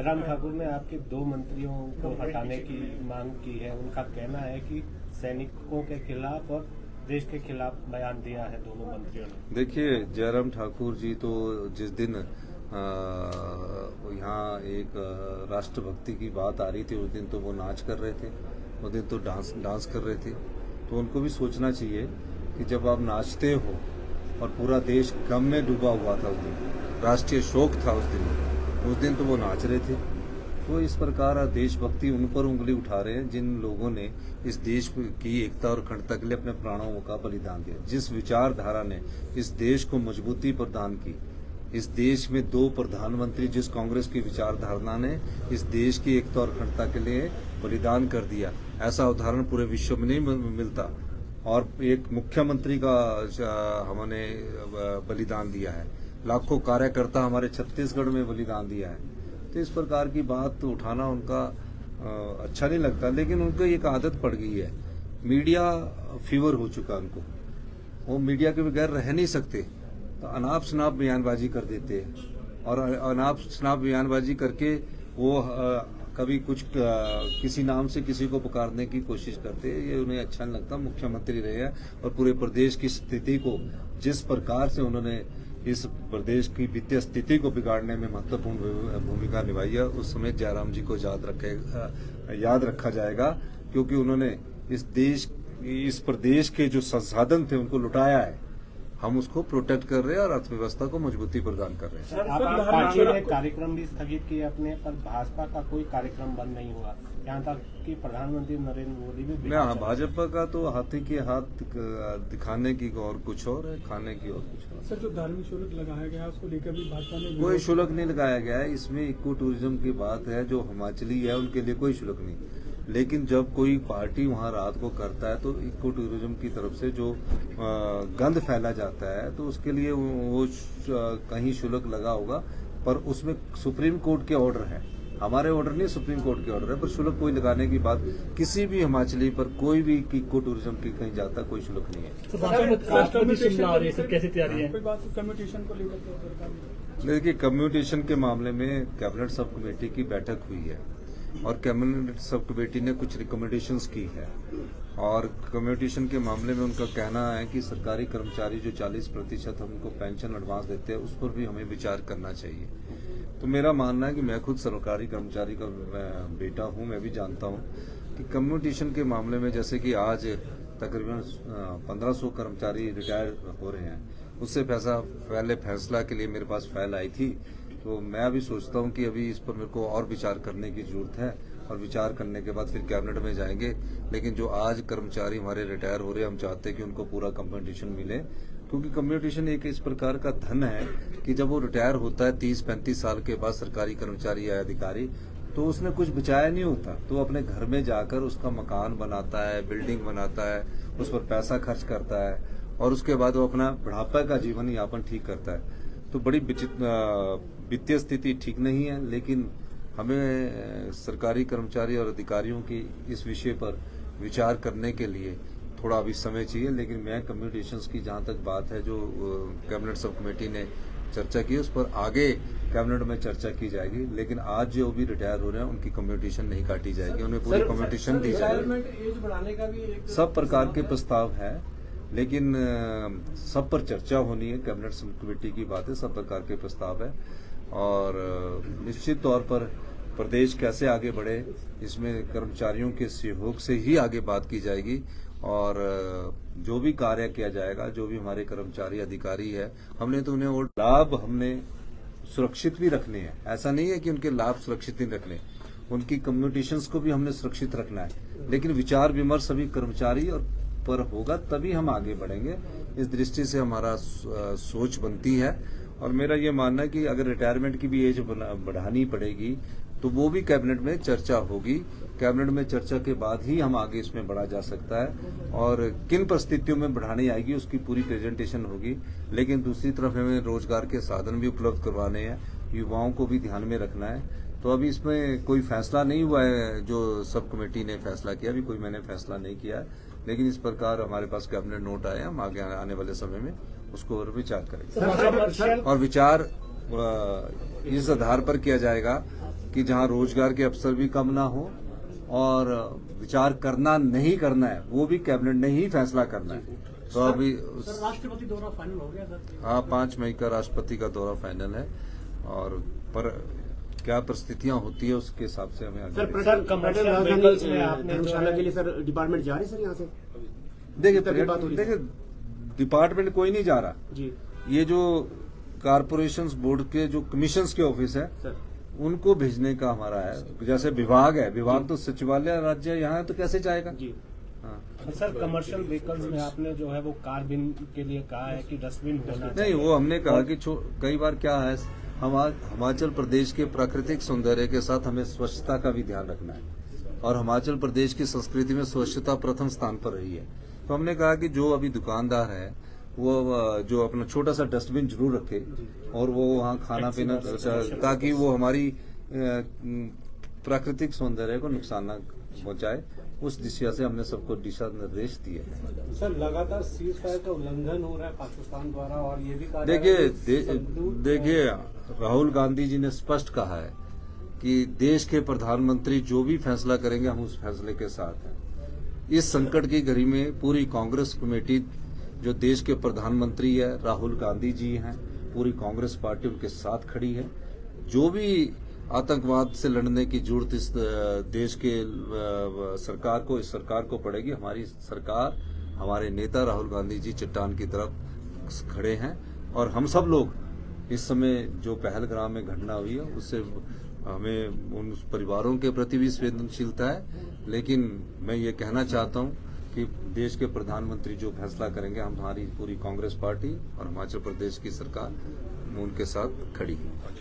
जयराम ठाकुर ने आपके 2 मंत्रियों को हटाने की मांग की है। उनका कहना है कि सैनिकों के खिलाफ और देश के खिलाफ बयान दिया है दोनों मंत्रियों ने। देखिए, जयराम ठाकुर जी तो जिस दिन यहाँ एक राष्ट्रभक्ति की बात आ रही थी उस दिन तो वो नाच कर रहे थे, उस दिन तो डांस कर रहे थे। तो उनको भी सोचना चाहिए कि जब आप नाचते हो और पूरा देश गम में डूबा हुआ था, उस दिन राष्ट्रीय शोक था, उस दिन तो वो नाच रहे थे। तो इस प्रकार देशभक्ति उन पर उंगली उठा रहे हैं जिन लोगों ने इस देश की एकता और अखंडता के लिए अपने प्राणों का बलिदान दिया, जिस विचारधारा ने इस देश को मजबूती प्रदान की। इस देश में 2 प्रधानमंत्री, जिस कांग्रेस की विचारधारा ने इस देश की एकता और अखंडता के लिए बलिदान कर दिया, ऐसा उदाहरण पूरे विश्व में नहीं मिलता। और एक मुख्यमंत्री का हमने बलिदान दिया है, लाखों कार्यकर्ता हमारे छत्तीसगढ़ में बलिदान दिया है। तो इस प्रकार की बात उठाना उनका अच्छा नहीं लगता, लेकिन उनको एक आदत पड़ गई है, मीडिया फीवर हो चुका उनको। वो मीडिया के बगैर रह नहीं सकते, तो अनाप शनाप बयानबाजी कर देते हैं और अनाप शनाप बयानबाजी करके वो कभी कुछ किसी नाम से किसी को पुकारने की कोशिश करते हैं। ये उन्हें अच्छा नहीं लगता। मुख्यमंत्री रहे हैं और पूरे प्रदेश की स्थिति को जिस प्रकार से उन्होंने इस प्रदेश की वित्तीय स्थिति को बिगाड़ने में महत्वपूर्ण भूमिका निभाई है, उस समय जयराम जी को याद रखा जाएगा, क्योंकि उन्होंने इस प्रदेश के जो संसाधन थे उनको लुटाया है। हम उसको प्रोटेक्ट कर रहे हैं और अर्थव्यवस्था को मजबूती प्रदान कर रहे हैं। सर, पार्टी ने कार्यक्रम भी स्थगित किए अपने, पर भाजपा का कोई कार्यक्रम बंद नहीं हुआ, यहाँ तक कि प्रधानमंत्री नरेंद्र मोदी भी। भाजपा का तो हाथी के हाथ दिखाने की और कुछ और है, खाने की और कुछ और। सर, जो धार्मिक शुल्क लगाया गया है उसको लेकर भी भाजपा ने कोई शुल्क नहीं लगाया गया है। इसमें इको टूरिज्म की बात है, जो हिमाचली है उनके लिए कोई शुल्क नहीं। लेकिन जब कोई पार्टी वहां रात को करता है तो इको टूरिज्म की तरफ से जो गंद फैला जाता है, तो उसके लिए वो कहीं शुल्क लगा होगा, पर उसमें सुप्रीम कोर्ट के ऑर्डर है, हमारे ऑर्डर नहीं, सुप्रीम कोर्ट के ऑर्डर है। पर शुल्क कोई लगाने की बात किसी भी हिमाचली पर कोई भी इको टूरिज्म की कहीं जाता कोई शुल्क नहीं है। कैसी तैयारी है? कोई बात कम्यूटेशन को लेकर? देखिए, कम्यूटेशन के मामले में कैबिनेट सब कमेटी की बैठक हुई है और कैबिनेट सब कमेटी ने कुछ रिकमेंडेशंस की है, और कम्यूटेशन के मामले में उनका कहना है कि सरकारी कर्मचारी जो 40% हमको पेंशन एडवांस देते हैं, उस पर भी हमें विचार करना चाहिए। तो मेरा मानना है कि मैं खुद सरकारी कर्मचारी का बेटा हूं, मैं भी जानता हूं कि कम्यूटेशन के मामले में, जैसे कि आज तकरीबन 1500 कर्मचारी रिटायर हो रहे हैं, उससे पहले फैसला के लिए मेरे पास फाइल आई थी। तो मैं अभी सोचता हूं कि अभी इस पर मेरे को और विचार करने की जरूरत है, और विचार करने के बाद फिर कैबिनेट में जाएंगे। लेकिन जो आज कर्मचारी हमारे रिटायर हो रहे हैं, हम चाहते हैं कि उनको पूरा कम्पनसेशन मिले, क्योंकि कम्यूटेशन एक इस प्रकार का धन है कि जब वो रिटायर होता है 30-35 साल के बाद सरकारी कर्मचारी या अधिकारी, तो उसने कुछ बचाया नहीं होता, तो अपने घर में जाकर उसका मकान बनाता है, बिल्डिंग बनाता है, उस पर पैसा खर्च करता है, और उसके बाद वो अपना बुढ़ापा का जीवन यापन ठीक करता है। तो बड़ी वित्तीय स्थिति ठीक नहीं है, लेकिन हमें सरकारी कर्मचारी और अधिकारियों की इस विषय पर विचार करने के लिए थोड़ा अभी समय चाहिए। लेकिन मैं कम्यूटेशंस की जहां तक बात है, जो कैबिनेट सब कमेटी ने चर्चा की, उस पर आगे कैबिनेट में चर्चा की जाएगी। लेकिन आज जो भी रिटायर हो रहे हैं उनकी कम्यूटेशन नहीं काटी जाएगी, उन्हें पूरी कम्यूटेशन दी जाएगी। सब प्रकार के प्रस्ताव है, लेकिन सब पर चर्चा होनी है। कैबिनेट सब कमेटी की बात है, सब प्रकार के प्रस्ताव है, और निश्चित तौर पर प्रदेश कैसे आगे बढ़े, इसमें कर्मचारियों के सहयोग से ही आगे बात की जाएगी। और जो भी कार्य किया जाएगा, जो भी हमारे कर्मचारी अधिकारी है, हमने तो उन्हें और लाभ हमने सुरक्षित भी रखने हैं। ऐसा नहीं है कि उनके लाभ सुरक्षित नहीं रखने, उनकी कम्यूटेशंस को भी हमने सुरक्षित रखना है। लेकिन विचार विमर्श सभी कर्मचारी और पर होगा, तभी हम आगे बढ़ेंगे। इस दृष्टि से हमारा सोच बनती है, और मेरा ये मानना है कि अगर रिटायरमेंट की भी एज बढ़ानी पड़ेगी तो वो भी कैबिनेट में चर्चा होगी। कैबिनेट में चर्चा के बाद ही हम आगे इसमें बढ़ा जा सकता है, और किन परिस्थितियों में बढ़ानी आएगी उसकी पूरी प्रेजेंटेशन होगी। लेकिन दूसरी तरफ हमें रोजगार के साधन भी उपलब्ध करवाने हैं, युवाओं को भी ध्यान में रखना है। तो अभी इसमें कोई फैसला नहीं हुआ है, जो सब कमेटी ने फैसला किया, अभी कोई मैंने फैसला नहीं किया है। लेकिन इस प्रकार हमारे पास कैबिनेट नोट आए, हम आगे आने वाले समय में उसको और विचार करेंगे, और विचार इस आधार पर किया जाएगा कि जहां रोजगार के अवसर भी कम ना हो और विचार करना नहीं करना है वो भी कैबिनेट ने ही फैसला करना है। तो अभी सर राष्ट्रपति दौरा फाइनल हो गया सर? हाँ, 5 मई का राष्ट्रपति का दौरा फाइनल है और पर क्या परिस्थितियां होती है उसके हिसाब से हमें सर सर, commercial vehicles में आपने जो धर्मशाला है- के लिए सर डिपार्टमेंट जा रहे हैं सर यहाँ से? देखिए डिपार्टमेंट कोई नहीं जा रहा। जी ये जो कारपोरेशन बोर्ड के जो कमीशंस के ऑफिस है सर। उनको भेजने का हमारा है। जैसे विभाग है, विभाग तो सचिवालय राज्य यहाँ है तो कैसे जाएगा। जी हाँ। सर कमर्शियल व्हीकल्स में आपने जो है वो कार बिन के लिए कहा है कि डस्टबिन होना नहीं, चाहिए। वो हमने कहा कि कई बार क्या है हिमाचल प्रदेश के प्राकृतिक सौंदर्य के साथ हमें स्वच्छता का भी ध्यान रखना है और हिमाचल प्रदेश की संस्कृति में स्वच्छता प्रथम स्थान पर रही है। तो हमने कहा कि जो अभी दुकानदार है वो जो अपना छोटा सा डस्टबिन जरूर रखे और वो वहाँ खाना पीना ताकि वो हमारी प्राकृतिक सौंदर्य को नुकसान न पहुंचाए। उस दिशा से हमने सबको दिशा निर्देश दिए हैं। सर लगातार सीज फायर का उल्लंघन हो रहा है पाकिस्तान द्वारा और ये भी कहा जा रहा देखिए है कि देखिए राहुल गांधी जी ने स्पष्ट कहा है कि देश के प्रधानमंत्री जो भी फैसला करेंगे हम उस फैसले के साथ हैं। इस संकट की घड़ी में पूरी कांग्रेस कमेटी जो देश के प्रधानमंत्री है राहुल गांधी जी हैं, पूरी कांग्रेस पार्टी उनके साथ खड़ी है। जो भी आतंकवाद से लड़ने की जरूरत इस देश के इस सरकार को पड़ेगी। हमारी सरकार, हमारे नेता राहुल गांधी जी चट्टान की तरफ खड़े हैं और हम सब लोग इस समय जो पहलगाम में घटना हुई है उससे हमें उन परिवारों के प्रति भी संवेदनशीलता है। लेकिन मैं ये कहना चाहता हूँ कि देश के प्रधानमंत्री जो फैसला करेंगे हमारी पूरी कांग्रेस पार्टी और हिमाचल प्रदेश की सरकार उनके साथ खड़ी है।